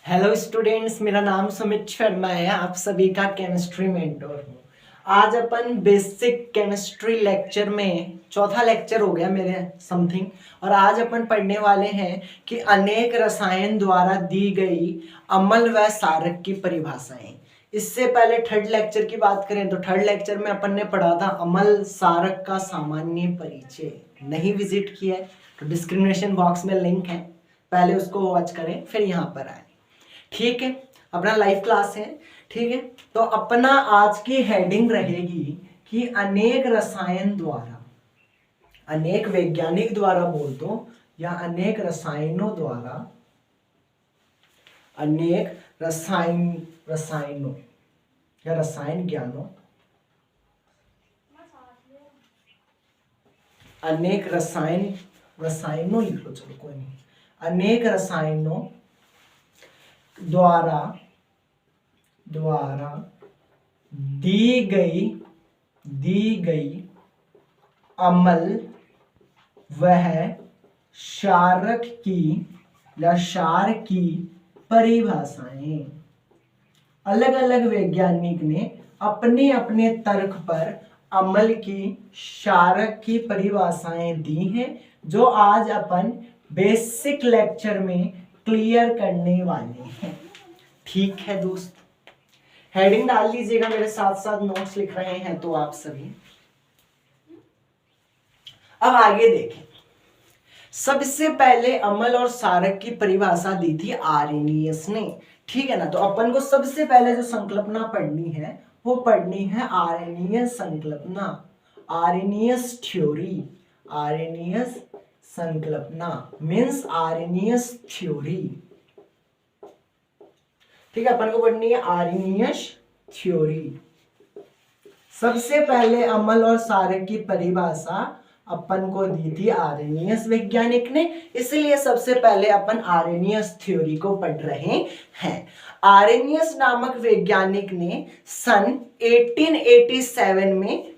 Hello students, मेरा नाम सुमित शर्मा है। आप सभी का केमिस्ट्री मेंटोर हूँ। आज अपन बेसिक केमिस्ट्री लेक्चर में चौथा लेक्चर हो गया मेरे समथिंग, और आज अपन पढ़ने वाले हैं कि अनेक रसायन द्वारा दी गई अम्ल व सारक की परिभाषाएं। इससे पहले थर्ड लेक्चर की बात करें तो थर्ड लेक्चर में अपन ने पढ़ा था अम्ल सारक का सामान्य परिचय। नहीं विजिट किया है तो डिस्क्रिप्शन बॉक्स में लिंक है, पहले उसको वॉच करें फिर यहाँ पर आए। ठीक है, अपना लाइव क्लास है। ठीक है, तो अपना आज की हेडिंग रहेगी कि अनेक रसायन द्वारा, अनेक वैज्ञानिक द्वारा बोल दो या अनेक रसायनों द्वारा, अनेक रसायनों या रसायन ज्ञानों, अनेक रसायनों लिख लो, चलो कोई नहीं, अनेक रसायनों द्वारा दी गई अम्ल वह क्षारक की या क्षार की परिभाषाएं। अलग अलग वैज्ञानिक ने अपने अपने तर्क पर अम्ल की, क्षारक की परिभाषाएं दी हैं, जो आज अपन बेसिक लेक्चर में क्लियर करने वाले हैं। ठीक है दोस्त, हेडिंग डाल लीजिएगा, मेरे साथ साथ नोट्स लिख रहे हैं तो आप सभी। अब आगे देखें। सबसे पहले अम्ल और सारक की परिभाषा दी थी आर्रेनियस ने। ठीक है ना, तो अपन को सबसे पहले जो संकल्पना पढ़नी है वो पढ़नी है आर्रेनियस संकल्पना, आर्रेनियस थ्योरी। आर्रेनियस संकल्पना मीन्स आर्रेनियस थ्योरी। ठीक है, अपन को पढ़नी है आर्रेनियस थ्योरी। सबसे पहले अम्ल और सारक की परिभाषा अपन को दी थी आर्रेनियस वैज्ञानिक ने, इसलिए सबसे पहले अपन आर्रेनियस थ्योरी को पढ़ रहे हैं। आर्रेनियस नामक वैज्ञानिक ने सन 1887 में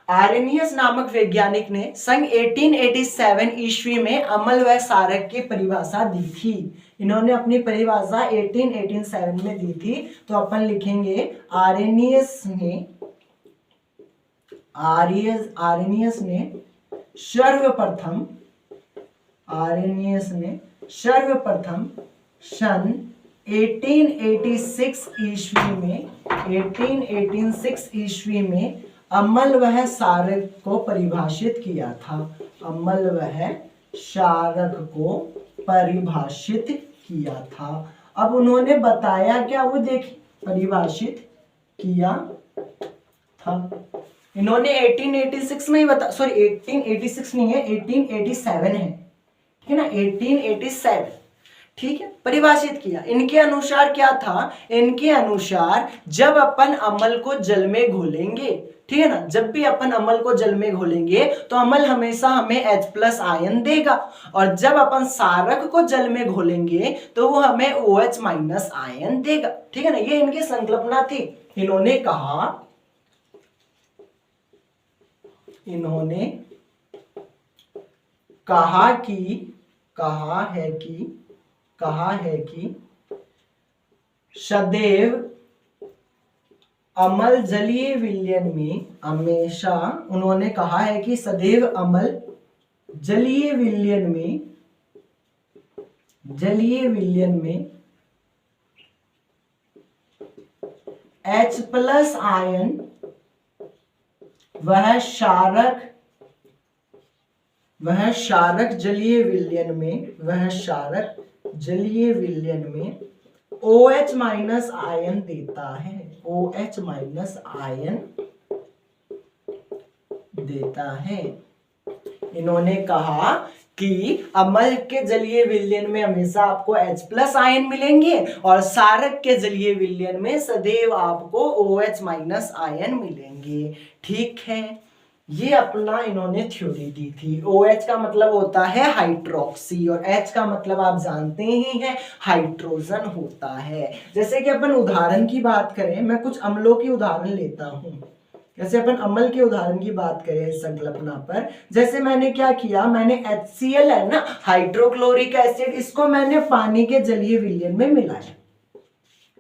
आर्रेनियस नामक वैज्ञानिक ने सन 1887 ईस्वी में अम्ल व सारक की परिभाषा दी थी। इन्होंने अपनी परिभाषा 1887 में दी थी, तो अपन लिखेंगे आर्रेनियस ने सर्वप्रथम सन 1886 ईस्वी में अम्ल वह सारक को परिभाषित किया था। अम्ल वह सारक को परिभाषित किया था। अब उन्होंने बताया क्या, वो देखिए, परिभाषित किया था इन्होंने 1886 में ही 1886 नहीं है, 1887 है। ठीक है ना, 1887। ठीक है, परिभाषित किया। इनके अनुसार क्या था, इनके अनुसार जब अपन अम्ल को जल में घोलेंगे, ठीक है ना, जब भी अपन अम्ल को जल में घोलेंगे तो अम्ल हमेशा हमें H+ आयन देगा, और जब अपन सारक को जल में घोलेंगे तो वो हमें OH- आयन देगा। ठीक है ना, ये इनकी संकल्पना थी। इन्होंने कहा है कि सदैव अम्ल जलीय विलयन में, हमेशा उन्होंने कहा है कि सदैव अम्ल जलीय विलयन में H+ आयन वह क्षारक जलीय विलयन में OH- आयन देता है। OH- आयन देता है। इन्होंने कहा कि अम्ल के जलीय विलयन में हमेशा आपको H+ आयन मिलेंगे और सारक के जलीय विलयन में सदैव आपको OH- आयन मिलेंगे। ठीक है, ये अपना इन्होंने थ्योरी दी थी। OH का मतलब होता है हाइड्रोक्सी, और H का मतलब आप जानते ही हैं हाइड्रोजन होता है। जैसे कि अपन उदाहरण की बात करें, मैं कुछ अम्लों की उदाहरण लेता हूं। जैसे अपन अम्ल के उदाहरण की बात करें इस संकल्पना पर, जैसे मैंने क्या किया, मैंने HCl है ना, हाइड्रोक्लोरिक एसिड, इसको मैंने पानी के जलीय विलयन में मिलाया,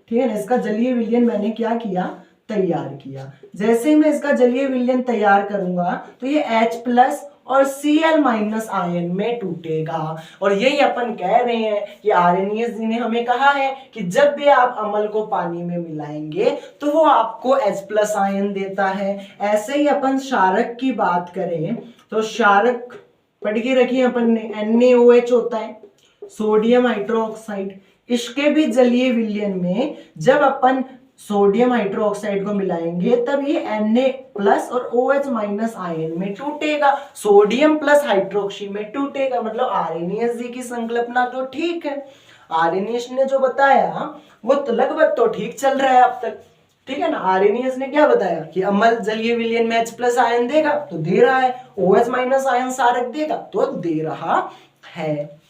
ठीक है ना। इसका जलीय विलयन मैंने क्या किया, तैयार किया। जैसे ही मैं इसका जलीय विलयन तैयार करूंगा तो ये H+ और Cl- आयन में टूटेगा। और यही अपन कह रहे हैं कि आर्हेनियस जी ने हमें कहा है कि जब भी आप अम्ल को पानी में मिलाएंगे तो वो आपको H+ आयन देता है। ऐसे ही अपन क्षारक की बात करें तो क्षारक पढ़ के रखिए अपन ने, NaOH होता है, सोडियम हाइड्रोक्साइड। इसके भी जलीय विलयन में जब अपन सोडियम हाइड्रोक्साइड को मिलाएंगे तब ये Na+ और OH- आयन में टूटेगा, सोडियम प्लस हाइड्रोक्सी में टूटेगा। मतलब आर्हेनियस जी की संकल्पना तो ठीक है, आर्हेनियस ने जो बताया वो तो लगभग तो ठीक चल रहा है अब तक, ठीक है ना। आर्हेनियस ने क्या बताया कि अम्ल जलीय विलयन में H+ आयन देगा तो दे रहा है, OH- आयन क्षारक देगा तो दे रहा है,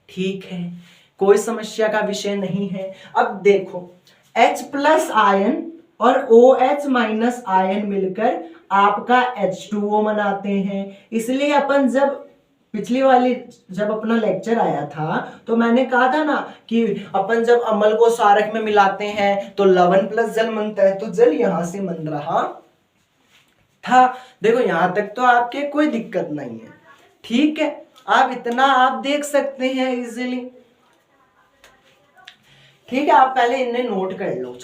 ठीक है, कोई समस्या का विषय नहीं है। अब देखो H+ आयन और OH- आयन मिलकर आपका H2O बनाते हैं। इसलिए अपन जब पिछली वाली जब अपना लेक्चर आया था तो मैंने कहा था ना कि अपन जब अम्ल को क्षारक में मिलाते हैं तो लवण प्लस जल बनता है, तो जल यहां से बन रहा था। देखो यहां तक तो आपके कोई दिक्कत नहीं है, ठीक है, आप इतना आप देख सकते हैं इजीली, ठीक है। आप पहले इन्हें नोट कर लो।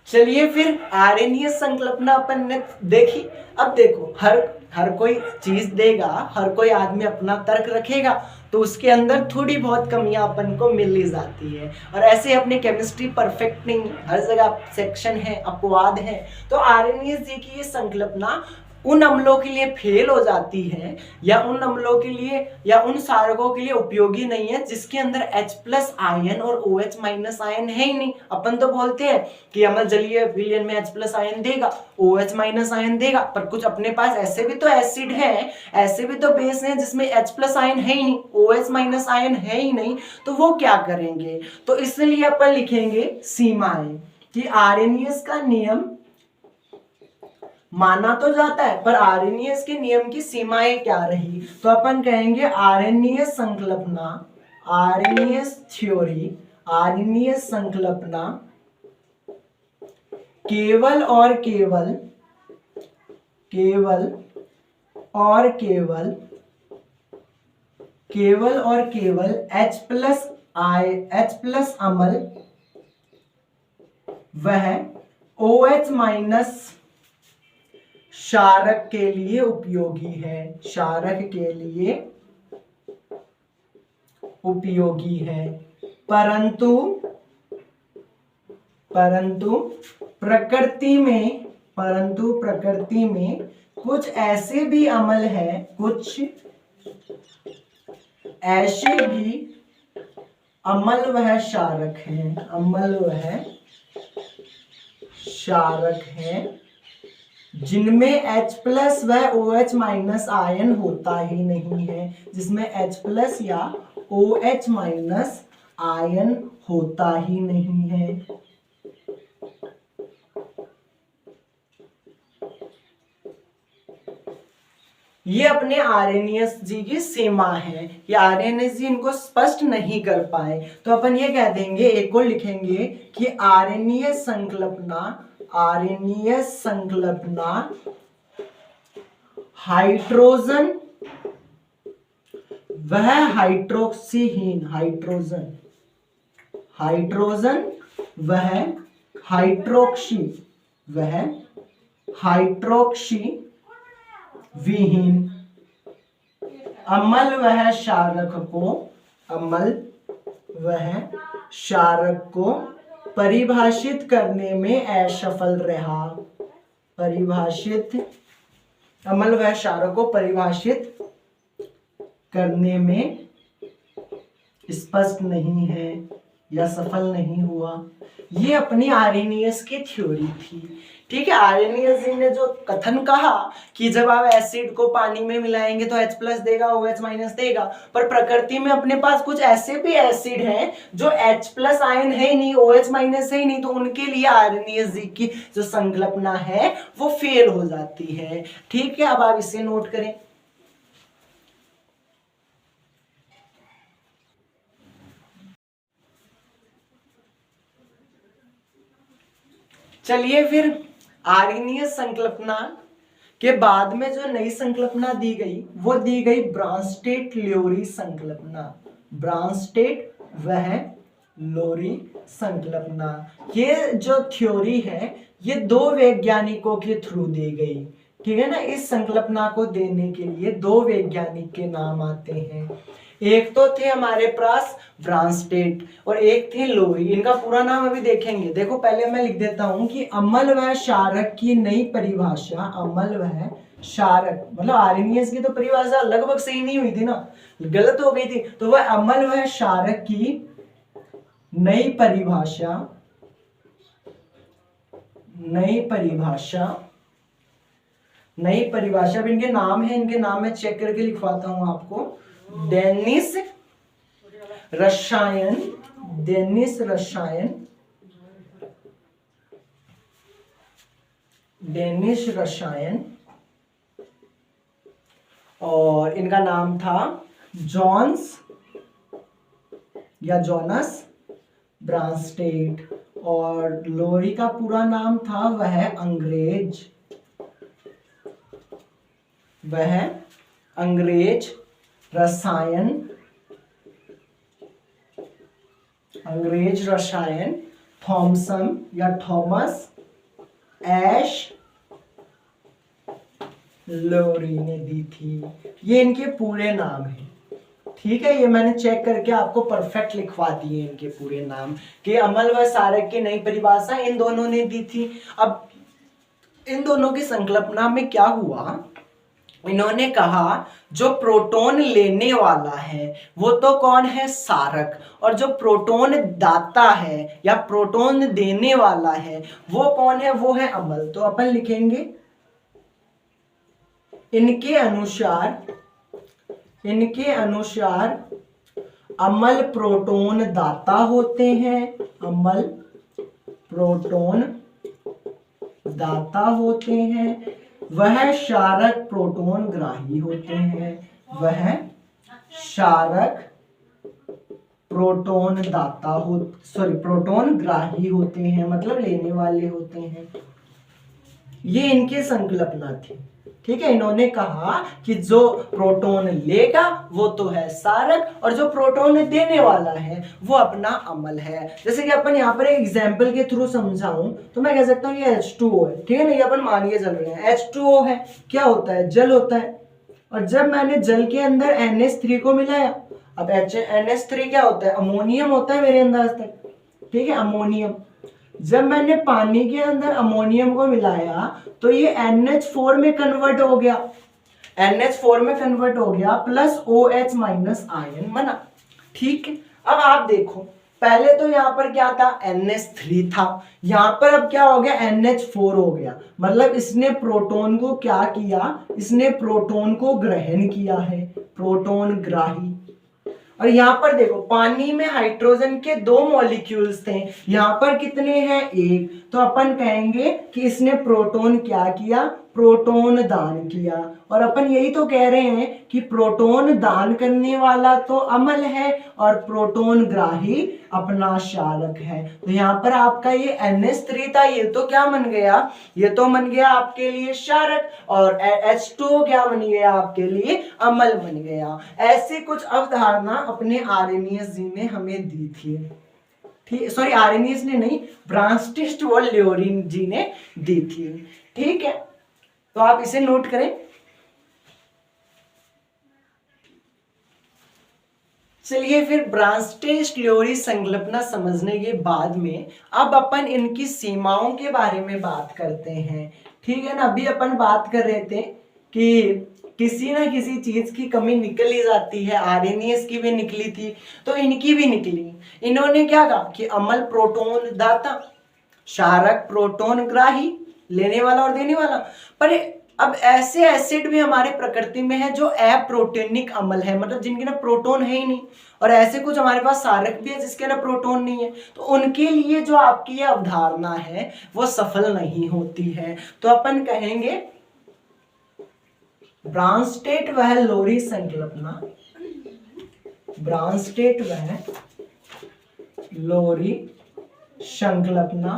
चलिए फिर आर्हेनियस संकल्पना अपन ने देखी। अब देखो हर कोई चीज देगा, हर कोई आदमी अपना तर्क रखेगा तो उसके अंदर थोड़ी बहुत कमियां अपन को मिल ही जाती है। और ऐसे अपनी केमिस्ट्री परफेक्ट नहीं, हर जगह सेक्शन है, अपवाद है। तो आर्हेनियस जी की ये संकल्पना उन अम्लों के लिए फेल हो जाती है या उन अम्लों के लिए या उन क्षारकों के लिए उपयोगी नहीं है जिसके अंदर H+ आयन और OH- आयन है ही नहीं। अपन तो बोलते हैं कि अम्ल जलीय विलयन में H+ आयन देगा, OH- आयन देगा, पर कुछ अपने पास ऐसे भी तो एसिड है, ऐसे भी तो बेस हैं जिसमें H+ आयन है ही नहीं, OH- आयन है ही नहीं, तो वो क्या करेंगे। तो इसलिए अपन लिखेंगे सीमाएं कि आर्हेनियस का नियम माना तो जाता है पर आर्हेनियस के नियम की सीमाएं क्या रही। तो अपन कहेंगे आर्हेनियस संकल्पना, आर्हेनियस थ्योरी, आर्हेनियस संकल्पना केवल और केवल H+ अम्ल वह OH- क्षारक के लिए उपयोगी है, क्षारक के लिए उपयोगी है। परंतु प्रकृति में कुछ ऐसे भी अम्ल है, कुछ ऐसे भी अम्ल वह क्षारक हैं जिनमें H+ व OH- आयन होता ही नहीं है, जिसमें H+ या OH- आयन होता ही नहीं है। ये अपने आर्हेनियस जी की सीमा है, ये आर्हेनियस जी इनको स्पष्ट नहीं कर पाए, तो अपन ये कह देंगे, एक और लिखेंगे कि आर्हेनियस संकल्पना हाइड्रोजन वह हाइड्रोक्सीहीन, हाइड्रोजन वह हाइड्रोक्सी विहीन अम्ल वह क्षारक को परिभाषित करने में असफल रहा। अम्ल वह क्षारक को परिभाषित करने में स्पष्ट नहीं है या सफल नहीं हुआ। ये अपनी आर्हेनियस की थ्योरी थी, ठीक है, आर्हेनियस जी ने जो कथन कहा कि जब आप एसिड को पानी में मिलाएंगे तो H प्लस देगा, OH माइनस देगा, पर प्रकृति में अपने पास कुछ ऐसे भी एसिड हैं जो H प्लस आयन है ही नहीं, OH माइनस है ही नहीं, तो उनके लिए आर्हेनियस जी की जो संकल्पना है वो फेल हो जाती है। ठीक है, अब आप इसे नोट करें। चलिए फिर आर्हेनियस संकल्पना के बाद में जो नई संकल्पना दी गई वो दी गई ब्रांस्टेट ल्योरी संकल्पना। ब्रांस्टेट वह लोरी संकल्पना। ये जो थ्योरी है ये दो वैज्ञानिकों के थ्रू दी गई। ठीक है ना, इस संकल्पना को देने के लिए दो वैज्ञानिक के नाम आते हैं। एक तो थे हमारे पास ब्रांस्टेट और एक थे लोरी। इनका पूरा नाम अभी देखेंगे। देखो पहले मैं लिख देता हूं कि अम्ल व क्षारक की नई परिभाषा। अम्ल व क्षारक मतलब आर्हेनियस की तो परिभाषा लगभग सही नहीं हुई थी ना, गलत हो गई थी, तो वह अम्ल व क्षारक की नई परिभाषा अब इनके नाम है, इनके नाम मैं चेक करके लिखवाता हूं आपको। डेनिस रसायन और इनका नाम था जोनस ब्रांस्टेट। और लोरी का पूरा नाम था वह अंग्रेज रसायन थॉमसन या थॉमस एश लोरी ने दी थी। ये इनके पूरे नाम हैं। ठीक है, ये मैंने चेक करके आपको परफेक्ट लिखवा दिए इनके पूरे नाम कि अम्ल व क्षारक की नई परिभाषा इन दोनों ने दी थी। अब इन दोनों की संकल्पना में क्या हुआ, इन्होंने कहा जो प्रोटॉन लेने वाला है वो तो कौन है, क्षारक, और जो प्रोटॉन दाता है या प्रोटॉन देने वाला है वो कौन है, वो है अम्ल। तो अपन लिखेंगे इनके अनुसार अम्ल प्रोटॉन दाता होते हैं, अम्ल प्रोटॉन दाता होते हैं, वह क्षारक प्रोटॉन ग्राही होते हैं, वह क्षारक प्रोटॉन प्रोटॉन ग्राही होते हैं, मतलब लेने वाले होते हैं। ये इनके संकल्पना थी। ठीक है, इन्होंने कहा कि जो प्रोटॉन लेगा वो तो है क्षारक और जो प्रोटॉन देने वाला है वो अपना अम्ल है। जैसे कि अपन यहाँ पर एक एग्जांपल के थ्रू समझाऊं तो मैं कह सकता हूँ ये H2O है। ठीक है ना, ये अपन मान के चल रहे हैं H2O है। क्या होता है, जल होता है, और जब मैंने जल के अंदर NH3 को मिलाया, अब NH3 क्या होता है, अमोनियम होता है मेरे अंदाज तक। ठीक है, अमोनियम। जब मैंने पानी के अंदर अमोनियम को मिलाया तो ये NH4 में कन्वर्ट हो गया, प्लस OH माइनस आयन बना। ठीक है, अब आप देखो पहले तो यहाँ पर क्या था, NH3 था, यहाँ पर अब क्या हो गया, NH4 हो गया। मतलब इसने प्रोटॉन को क्या किया, इसने प्रोटॉन को ग्रहण किया है, प्रोटॉन ग्राही। और यहाँ पर देखो पानी में हाइड्रोजन के 2 मॉलिक्यूल्स थे, यहाँ पर कितने हैं, 1। तो अपन कहेंगे कि इसने प्रोटॉन क्या किया, प्रोटॉन दान किया। और अपन यही तो कह रहे हैं कि प्रोटॉन दान करने वाला तो अम्ल है और प्रोटॉन ग्राही अपना क्षारक है। तो यहाँ पर आपका ये NH3 था, ये तो क्या बन गया, ये तो बन गया आपके लिए क्षारक, और H2O क्या बन गया आपके लिए, अम्ल बन गया। ऐसी कुछ अवधारणा अपने आर्हेनियस जी ने हमें दी थी। ठीक, सॉरी आर्हेनियस ने नहीं, ब्रांस्टेट व ल्योरी जी ने दी थी। ठीक है, तो आप इसे नोट करें। चलिए फिर ब्रांस्टेट ल्योरी संकल्पना समझने के बाद में अब अपन इनकी सीमाओं के बारे में बात करते हैं। ठीक है ना, अभी अपन बात कर रहे थे कि किसी ना किसी चीज की कमी निकल ही जाती है। आर्हेनियस की भी निकली थी तो इनकी भी निकली। इन्होंने क्या कहा कि अम्ल प्रोटॉन दाता, क्षारक प्रोटॉन ग्राही, लेने वाला और देने वाला। पर अब ऐसे एसिड भी हमारे प्रकृति में है जो अप्रोटोनिक अम्ल है, मतलब जिनके ना प्रोटॉन है ही नहीं, और ऐसे कुछ हमारे पास सारक भी है जिसके ना प्रोटॉन नहीं है, तो उनके लिए जो आपकी ये अवधारणा है वो सफल नहीं होती है। तो अपन कहेंगे ब्रांस्टेट वह लोरी संकल्पना, ब्रांस्टेट वह लोरी संकल्पना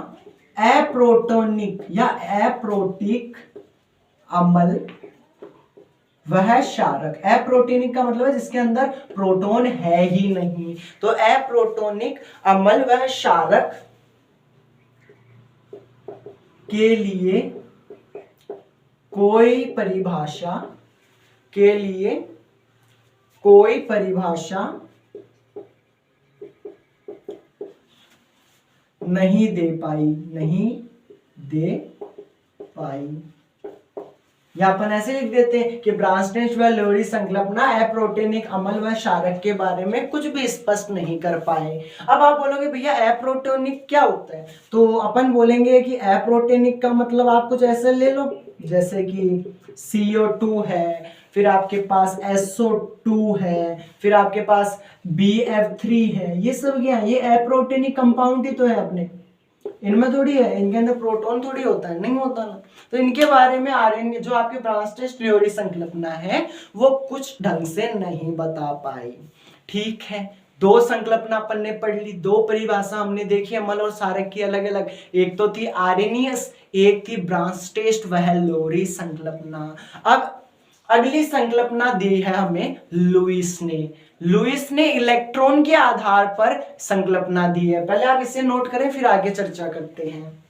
अप्रोटोनिक या अप्रोटिक अम्ल वह क्षारक, अप्रोटोनिक का मतलब है जिसके अंदर प्रोटॉन है ही नहीं, तो अप्रोटोनिक अम्ल वह क्षारक के लिए कोई परिभाषा, के लिए कोई परिभाषा नहीं दे पाई, नहीं दे पाई। या अपन ऐसे लिख देते हैं कि ब्रांस्टेट व लोरी संकल्पना अप्रोटोनिक अम्ल व क्षारक के बारे में कुछ भी स्पष्ट नहीं कर पाए। अब आप बोलोगे भैया अप्रोटोनिक क्या होता है, तो अपन बोलेंगे कि अप्रोटोनिक का मतलब आप कुछ ऐसे ले लो जैसे कि CO2 है, फिर आपके पास SO2 है, फिर आपके पास BF3 है, ये सब क्या है, ये अप्रोटोनिक कंपाउंड ही तो है अपने, इनमें थोड़ी है, इनके अंदर प्रोटॉन थोड़ी होता है, नहीं होता ना। तो इनके बारे में आर्यन जो आपके ब्रांस्टेट लोरी संकल्पना है वो कुछ ढंग से नहीं बता पाई। ठीक है, दो संकल्पना अपन ने पढ़ ली, दो परिभाषा हमने देखी अम्ल और क्षारक की अलग अलग, एक तो थी आर्यनियस, एक थी ब्रांस्टेट वह लोरी संकल्पना। अब अगली संकल्पना दी है हमें लुईस ने। लुईस ने इलेक्ट्रॉन के आधार पर संकल्पना दी है, पहले आप इसे नोट करें फिर आगे चर्चा करते हैं।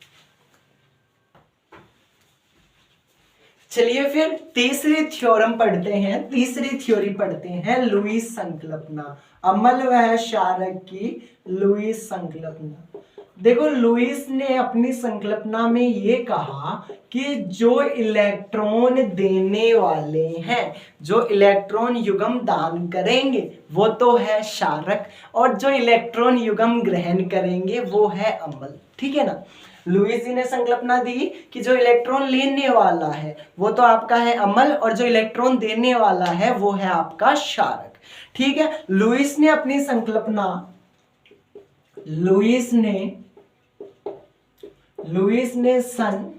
चलिए फिर तीसरी थ्योरम पढ़ते हैं, तीसरी थ्योरी पढ़ते हैं, लुईस संकल्पना, अम्ल व क्षारक की लुईस संकल्पना। देखो लुईस ने अपनी संकल्पना में ये कहा कि जो इलेक्ट्रॉन देने वाले हैं, जो इलेक्ट्रॉन युग्म दान करेंगे वो तो है क्षारक, और जो इलेक्ट्रॉन युग्म ग्रहण करेंगे वो है अम्ल। ठीक है ना। लुईस जी ने संकल्पना दी कि जो इलेक्ट्रॉन लेने वाला है वो तो आपका है अम्ल, और जो इलेक्ट्रॉन देने वाला है वो है आपका क्षारक। ठीक है, लुईस ने अपनी संकल्पना, लुईस ने सन,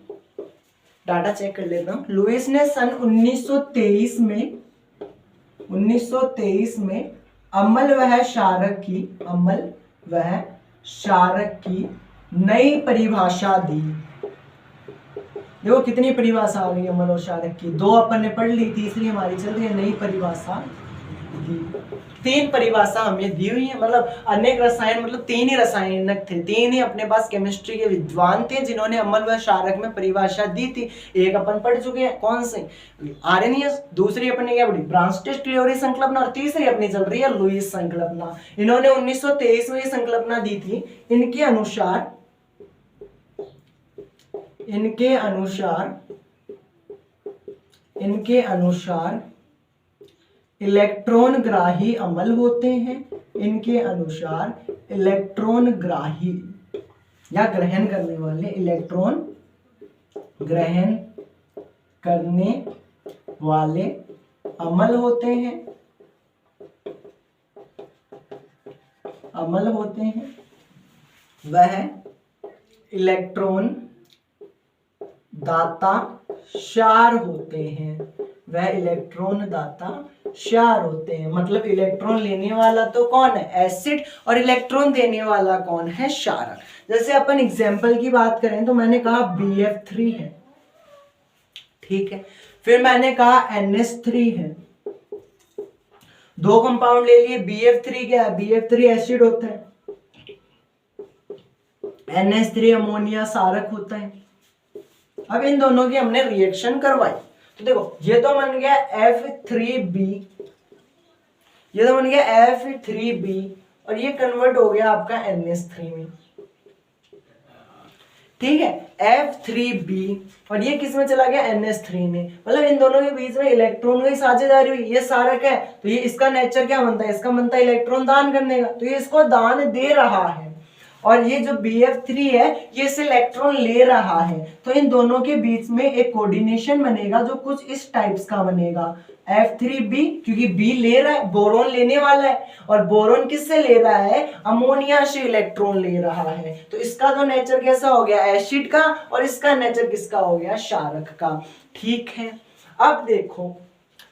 डाटा चेक कर लेता हूं, लुईस ने सन 1923 में अम्ल वह क्षारक की, अम्ल वह क्षारक की नई परिभाषा दी। देखो कितनी परिभाषा आ गई अम्ल और क्षारक की, दो अपन ने पढ़ ली, तीसरी हमारी चल रही है, नई परिभाषा दी। तीन परिभाषा हमें दी हुई है, मतलब अनेक रसायन, मतलब तीन ही रसायनक थे, तीन ही अपने पास केमिस्ट्री के विद्वान थे जिन्होंने अम्ल व क्षारक में परिभाषा दी थी। एक अपन पढ़ चुके हैं, कौन से, आर्यनियस, दूसरी अपन ने क्या पढ़ी, ब्रांस्टेट लोरी संकल्पना, और तीसरी अपनी चल रही है लुईस संकल्पना। इन्होंने 1923 में ये संकल्पना दी थी। इनके अनुसार इलेक्ट्रॉन ग्राही अम्ल होते हैं, इनके अनुसार इलेक्ट्रॉन ग्राही या ग्रहण करने वाले, इलेक्ट्रॉन ग्रहण करने वाले अम्ल होते हैं, अम्ल होते हैं, वह इलेक्ट्रॉन दाता क्षार होते हैं, वह इलेक्ट्रॉन दाता क्षार होते हैं। मतलब इलेक्ट्रॉन लेने वाला तो कौन है, एसिड, और इलेक्ट्रॉन देने वाला कौन है, क्षारक। जैसे अपन एग्जांपल की बात करें तो मैंने कहा BF3 है, ठीक है, फिर मैंने कहा NH3 है, दो कंपाउंड ले लिए, BF3 क्या है, BF3 एसिड होता है, NH3 अमोनिया क्षारक होता है। अब इन दोनों की हमने रिएक्शन करवाई, तो देखो ये तो बन गया F3B, ये तो बन गया F3B, और ये कन्वर्ट हो गया आपका NH3 में। ठीक है, F3B, और ये किस में चला गया, NH3 में। मतलब इन दोनों के बीच में इलेक्ट्रॉन की साझेदारी हुई। ये क्षारक है तो ये इसका नेचर क्या बनता है, इसका बनता है इलेक्ट्रॉन दान करने का, तो ये इसको दान दे रहा है, और ये जो BF3 है ये इस इलेक्ट्रॉन ले रहा है, तो इन दोनों के बीच में एक कोऑर्डिनेशन बनेगा जो कुछ इस टाइप्स का बनेगा, F3B, क्योंकि B ले रहा है, बोरोन लेने वाला है, और बोरोन किससे ले रहा है, अमोनिया से इलेक्ट्रॉन ले रहा है। तो इसका तो नेचर कैसा हो गया, एसिड का, और इसका नेचर किसका हो गया, क्षारक का। ठीक है, अब देखो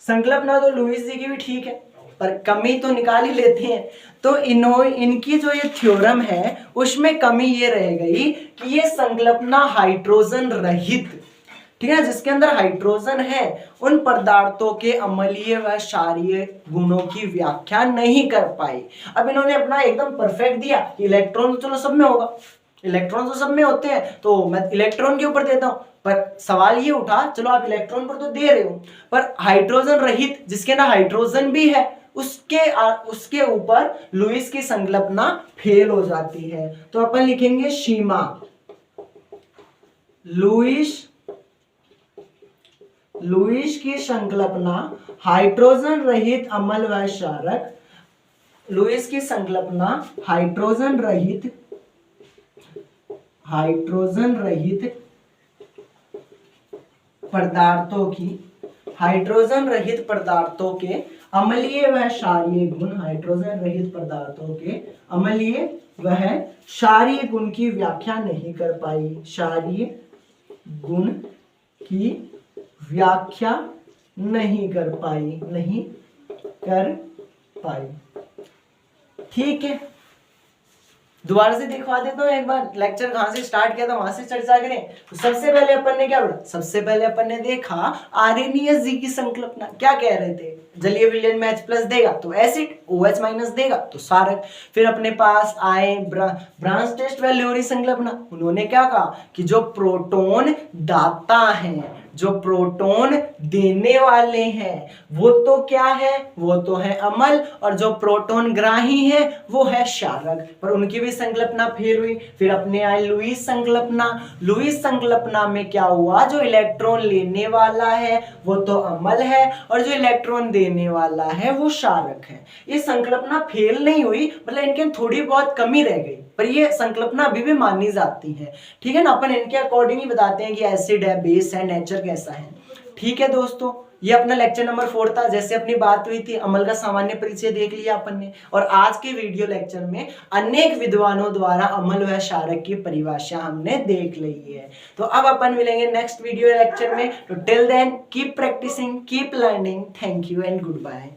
संकल्पना तो लुईस जी की भी ठीक है, पर कमी तो निकाल ही लेते हैं। तो इनकी जो ये थ्योरम है उसमें कमी ये रह गई कि ये संकल्पना हाइड्रोजन रहित, ठीक है, जिसके अंदर हाइड्रोजन है, उन पदार्थों के अम्लीय व क्षारीय गुणों की व्याख्या नहीं कर पाई। अब इन्होंने अपना एकदम परफेक्ट दिया, इलेक्ट्रॉन तो चलो सब में होगा, इलेक्ट्रॉन तो सब में होते हैं, तो मैं इलेक्ट्रॉन के ऊपर देता हूं, पर सवाल ये उठा, चलो आप इलेक्ट्रॉन पर तो दे रहे हो, पर हाइड्रोजन रहित जिसके ना हाइड्रोजन भी है उसके ऊपर लुईस की संकल्पना फेल हो जाती है। तो अपन लिखेंगे सीमा, लुईस की संकल्पना हाइड्रोजन रहित अम्ल व क्षारक, लुईस की संकल्पना हाइड्रोजन रहित पदार्थों के अम्लीय व क्षारीय गुण, हाइड्रोजन रहित पदार्थों के अम्लीय व क्षारीय गुण की व्याख्या नहीं कर पाई, क्षारीय गुण की व्याख्या नहीं कर पाई। ठीक है, दोबारा से दिखवा देता हूँ एक बार, लेक्चर कहां से स्टार्ट किया था वहां से चर्चा करें। तो सबसे पहले अपन ने क्या पढ़ा, सबसे पहले अपन ने देखा आर्हेनियस जी की संकल्पना, क्या कह रहे थे, जलीय विलयन में H+ देगा तो एसिड, OH- देगा तो क्षारक। फिर अपने पास आए ब्रांस्टेस्ट व ल्योरी संकल्पना, उन्होंने क्या कहा कि जो प्रोटॉन दाता है, जो प्रोटॉन देने वाले हैं, वो तो क्या है, वो तो है अम्ल, और जो प्रोटॉन ग्राही है वो है क्षारक, पर उनकी भी संकल्पना फेल हुई। फिर अपने आए लुईस संकल्पना, लुईस संकल्पना में क्या हुआ, जो इलेक्ट्रॉन लेने वाला है वो तो अम्ल है, और जो इलेक्ट्रॉन देने वाला है वो क्षारक है। ये संकल्पना फेल नहीं हुई, मतलब इनके थोड़ी बहुत कमी रह गई, पर ये संकल्पना अभी भी मानी जाती है। ठीक है ना, अपन इनके अकॉर्डिंग ही बताते हैं कि एसिड है, बेस है, नेचर कैसा है। ठीक है दोस्तों, ये अपना लेक्चर नंबर 4 था। जैसे अपनी बात हुई थी, अम्ल का सामान्य परिचय देख लिया अपन ने, और आज के वीडियो लेक्चर में अनेक विद्वानों द्वारा अम्ल व क्षारक की परिभाषा हमने देख ली है। तो अब अपन मिलेंगे नेक्स्ट वीडियो लेक्चर में। तो till then keep practising, keep learning, thank you and good bye.